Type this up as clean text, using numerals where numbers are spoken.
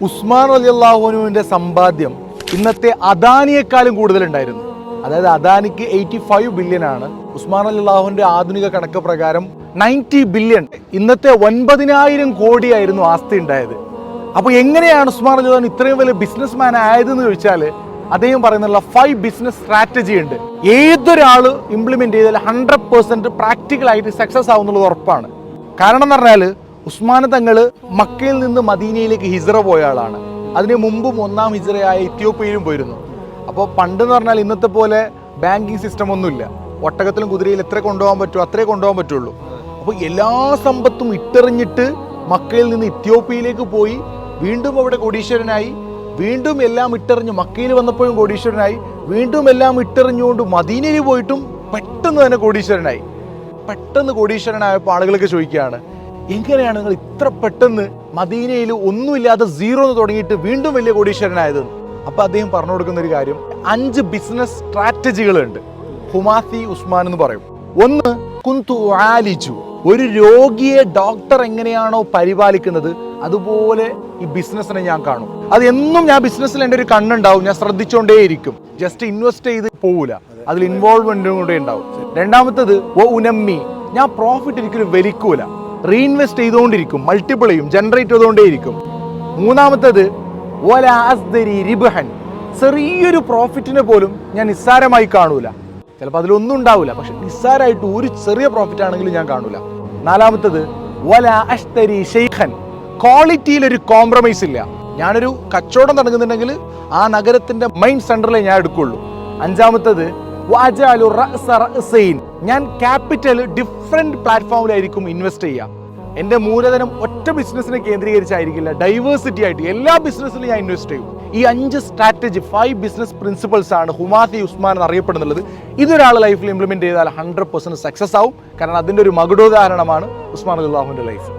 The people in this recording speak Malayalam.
ഉസ്മാൻ റളിയല്ലാഹു അൻഹുവിന്റെ സമ്പാദ്യം ഇന്നത്തെ അദാനിയെക്കാളും കൂടുതലുണ്ടായിരുന്നു. അതായത് അദാനിക്ക് 85 ബില്യൺ ആണ്. ഉസ്മാൻ റളിയല്ലാഹുവിന്റെ ആധുനിക കണക്ക് പ്രകാരം 90 ബില്യൺ. ഇന്നത്തെ 9,000 കോടിയായിരുന്നു ആസ്തി ഉണ്ടായത്. അപ്പോൾ എങ്ങനെയാണ് ഉസ്മാൻ റളിയല്ലാഹു ഇത്രയും വലിയ ബിസിനസ്മാൻ ആയതെന്ന് ചോദിച്ചാൽ അദ്ദേഹം പറയുന്നുള്ള 5 ബിസിനസ് സ്ട്രാറ്റജി ഉണ്ട്. ഏതൊരാൾ ഇംപ്ലിമെന്റ് ചെയ്താൽ 100% പ്രാക്ടിക്കലായിട്ട് സക്സസ് ആവുന്നുള്ളത് ഉറപ്പാണ്. കാരണം എന്ന് പറഞ്ഞാൽ ഉസ്മാൻ തങ്ങൾ മക്കയിൽ നിന്ന് മദീനയിലേക്ക് ഹിജ്റ പോയ ആളാണ്. അതിന് മുമ്പും 1ാം ഹിജ്റയായ ഇത്യോപ്യയിലും പോയിരുന്നു. അപ്പോൾ പണ്ടെന്ന് പറഞ്ഞാൽ ഇന്നത്തെ പോലെ ബാങ്കിങ് സിസ്റ്റം ഒന്നുമില്ല. ഒട്ടകത്തിലും കുതിരയിലും എത്ര കൊണ്ടുപോകാൻ പറ്റുമോ അത്രേ കൊണ്ടുപോകാൻ പറ്റുള്ളൂ. അപ്പോൾ എല്ലാ സമ്പത്തും ഇട്ടെറിഞ്ഞിട്ട് മക്കയിൽ നിന്ന് ഇത്യോപ്യയിലേക്ക് പോയി, വീണ്ടും അവിടെ കോടീശ്വരനായി, വീണ്ടും എല്ലാം ഇട്ടെറിഞ്ഞ് മക്കയിൽ വന്നപ്പോഴും കോടീശ്വരനായി, വീണ്ടും എല്ലാം ഇട്ടെറിഞ്ഞുകൊണ്ട് മദീനയിൽ പോയിട്ടും പെട്ടെന്ന് തന്നെ കോടീശ്വരനായി. പെട്ടെന്ന് കോടീശ്വരനായപ്പോൾ ആളുകളൊക്കെ ചോദിക്കുകയാണ്, എങ്ങനെയാണ് നിങ്ങൾ ഇത്ര പെട്ടെന്ന് മദീനയിൽ ഒന്നുമില്ലാതെ 0 തുടങ്ങിയിട്ട് വീണ്ടും വലിയ കോടീശ്വരനായത്? അപ്പോൾ അദ്ദേഹം പറഞ്ഞു കൊടുക്കുന്ന ഒരു കാര്യം, 5 ബിസിനസ് സ്ട്രാറ്റജികളുണ്ട്. ഹുമാസി ഉസ്മാൻ എന്ന് പറയും. ഒന്ന്, കുന്തു ആലിജു, ഒരു രോഗിയെ ഡോക്ടർ എങ്ങനെയാണോ പരിപാലിക്കുന്നത് അതുപോലെ ഈ ബിസിനസ്സിനെ ഞാൻ കാണും. അത് എന്നും ഞാൻ ബിസിനസ്സിൽ എൻ്റെ ഒരു കണ്ണുണ്ടാവും, ഞാൻ ശ്രദ്ധിച്ചുകൊണ്ടേയിരിക്കും. ജസ്റ്റ് ഇൻവെസ്റ്റ് ചെയ്ത് പോവില്ല, അതിൽ ഇൻവോൾവ്മെന്റും കൂടെ ഉണ്ടാവും. രണ്ടാമത്തത് ഉനമ്മി, ഞാൻ പ്രോഫിറ്റ് ഒരിക്കലും വലിക്കൂല, റീഇൻവെസ്റ്റ് ചെയ്തുകൊണ്ടിരിക്കും, മൾട്ടിപ്പിൾ ചെയ്യും, ജനറേറ്റ് ചെയ്തുകൊണ്ടേയിരിക്കും. മൂന്നാമത്തത് റിബ്ഹൻ, ചെറിയൊരു പ്രോഫിറ്റിനെ പോലും ഞാൻ നിസ്സാരമായി കാണൂല. ചിലപ്പോൾ അതിലൊന്നും ഉണ്ടാവില്ല, പക്ഷെ നിസ്സാരമായിട്ട് ഒരു ചെറിയ പ്രോഫിറ്റ് ആണെങ്കിലും ഞാൻ കാണൂല. നാലാമത്തത് ഷെയ്ഖൻ, ക്വാളിറ്റിയിൽ ഒരു കോംപ്രമൈസ് ഇല്ല. ഞാനൊരു കച്ചവടം തുടങ്ങുന്നുണ്ടെങ്കിൽ ആ നഗരത്തിന്റെ മെയിൻ സെന്ററിലേ ഞാൻ എടുക്കുള്ളൂ. അഞ്ചാമത്തത് ഞാൻ ക്യാപിറ്റൽ ഡിഫറെന്റ് പ്ലാറ്റ്ഫോമിലായിരിക്കും ഇൻവെസ്റ്റ് ചെയ്യുക. എൻ്റെ മൂലധനം ഒറ്റ ബിസിനസ്സിനെ കേന്ദ്രീകരിച്ചായിരിക്കില്ല, ഡൈവേഴ്സിറ്റി ആയിട്ട് എല്ലാ ബിസിനസ്സിലും ഞാൻ ഇൻവെസ്റ്റ് ചെയ്യും. ഈ 5 സ്ട്രാറ്റജി, 5 ബിസിനസ് പ്രിൻസിപ്പിൾസ് ആണ് ഹുമാസി ഉസ്മാൻ എന്നറിയപ്പെടുന്നുള്ളത്. ഇതൊരാൾ ലൈഫിൽ ഇംപ്ലിമെന്റ് ചെയ്താൽ 100% സക്സസ് ആവും. കാരണം അതിൻ്റെ ഒരു മകുടോദാഹരണമാണ് ഉസ്മാൻ റളിയല്ലാഹുവിന്റെ ലൈഫ്.